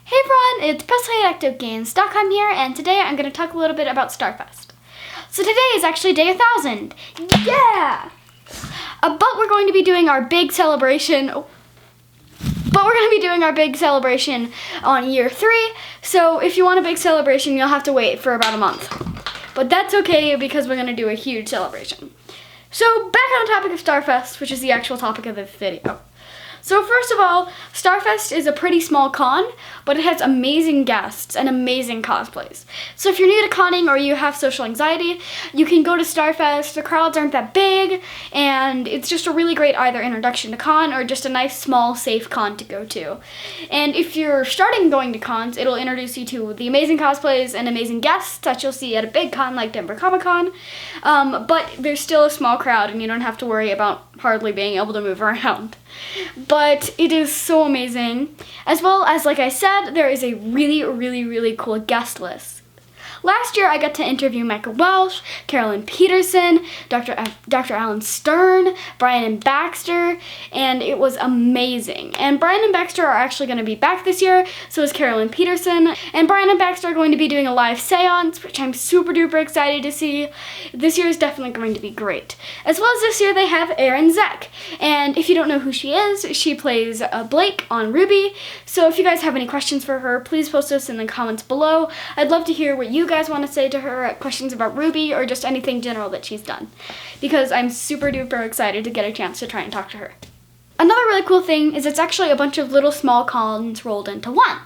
Hey everyone, it's Presley of ActOutGames.com here, and today I'm going to talk a little bit about Starfest. So today is actually day 1000. Yeah! But we're going to be doing our big celebration. On year 3. So if you want a big celebration, you'll have to wait for about a month. But that's okay because we're going to do a huge celebration. So back on the topic of Starfest, which is the actual topic of this video. So first of all, Starfest is a pretty small con, but it has amazing guests and amazing cosplays. So if you're new to conning or you have social anxiety, you can go to Starfest. The crowds aren't that big, and it's just a really great either introduction to con or just a nice, small, safe con to go to. And if you're starting going to cons, it'll introduce you to the amazing cosplays and amazing guests that you'll see at a big con like Denver Comic Con. But there's still a small crowd, and you don't have to worry about hardly being able to move around. But it is so amazing. As well as, like I said, there is a really cool guest list. Last year, I got to interview Micah Welsh, Carolyn Peterson, Dr. Alan Stern, Brian and Baxter, and it was amazing. And Brian and Baxter are actually going to be back this year, so is Carolyn Peterson. And Brian and Baxter are going to be doing a live seance, which I'm super duper excited to see. This year is definitely going to be great. As well as this year, they have Erin Zek. And if you don't know who she is, she plays Blake on Ruby. So if you guys have any questions for her, please post those in the comments below. I'd love to hear what you guys want to say to her, questions about Ruby, or just anything general that she's done, because I'm super duper excited to get a chance to try and talk to her. Another really cool thing is it's actually a bunch of little small cons rolled into one.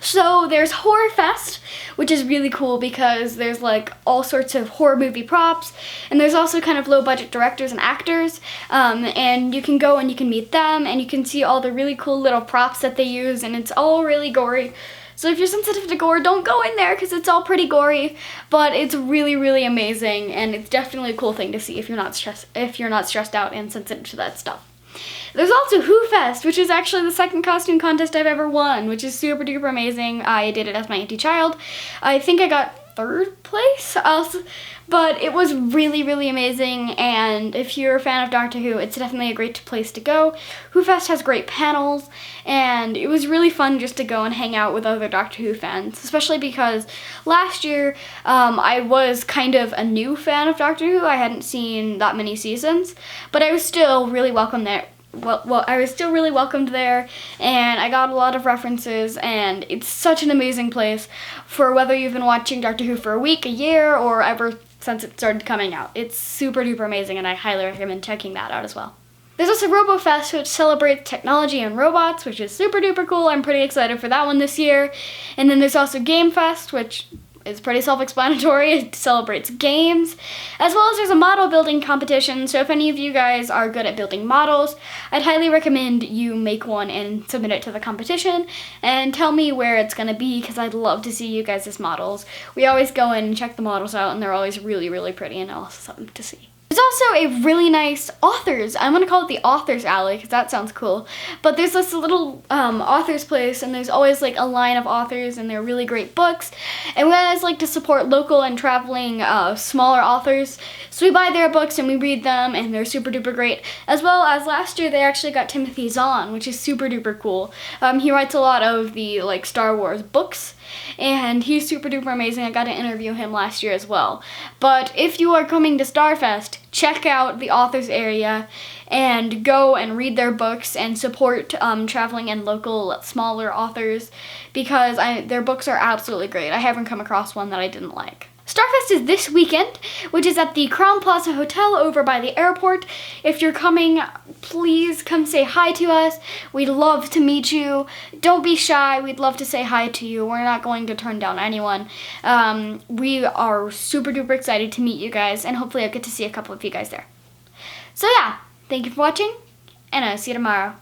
So there's Horror Fest, which is really cool because there's like all sorts of horror movie props, and there's also kind of low budget directors and actors, and you can go and you can meet them, and you can see all the really cool little props that they use, and it's all really gory. So if you're sensitive to gore, don't go in there because it's all pretty gory, but it's really amazing, and it's definitely a cool thing to see if you're not stressed out and sensitive to that stuff. There's also Who Fest, which is actually the second costume contest I've ever won, which is super duper amazing. I did it as my auntie child. I think I got 3rd place, but it was really amazing, and if you're a fan of Doctor Who, it's definitely a great place to go. Who Fest has great panels, and it was really fun just to go and hang out with other Doctor Who fans, especially because last year I was kind of a new fan of Doctor Who. I hadn't seen that many seasons, but I was still really welcome there. I was still really welcomed there, and I got a lot of references, and it's such an amazing place for whether you've been watching Doctor Who for a week, a year, or ever since it started coming out. It's super duper amazing, and I highly recommend checking that out as well. There's also Robo Fest, which celebrates technology and robots, which is super duper cool. I'm pretty excited for that one this year. And then there's also Game Fest, which is pretty self-explanatory. It celebrates games, as well as there's a model building competition. So if any of you guys are good at building models, I'd highly recommend you make one and submit it to the competition and tell me where it's going to be, because I'd love to see you guys as models. We always go in and check the models out, and they're always really pretty and awesome to see. There's also a really nice authors. I'm going to call it the authors alley because that sounds cool. But there's this little authors place, and there's always like a line of authors, and they're really great books. And we always like to support local and traveling smaller authors. So we buy their books and we read them, and they're super duper great. As well as last year they actually got Timothy Zahn, which is super duper cool. He writes a lot of the like Star Wars books, and he's super duper amazing. I got to interview him last year as well. But if you are coming to Starfest, check out the authors area and go and read their books and support traveling and local smaller authors, because their books are absolutely great. I haven't come across one that I didn't like. Starfest is this weekend, which is at the Crown Plaza Hotel over by the airport. If you're coming, please come say hi to us. We'd love to meet you. Don't be shy. We'd love to say hi to you. We're not going to turn down anyone. We are super duper excited to meet you guys, and hopefully I'll get to see a couple of you guys there. So yeah, thank you for watching, and I'll see you tomorrow.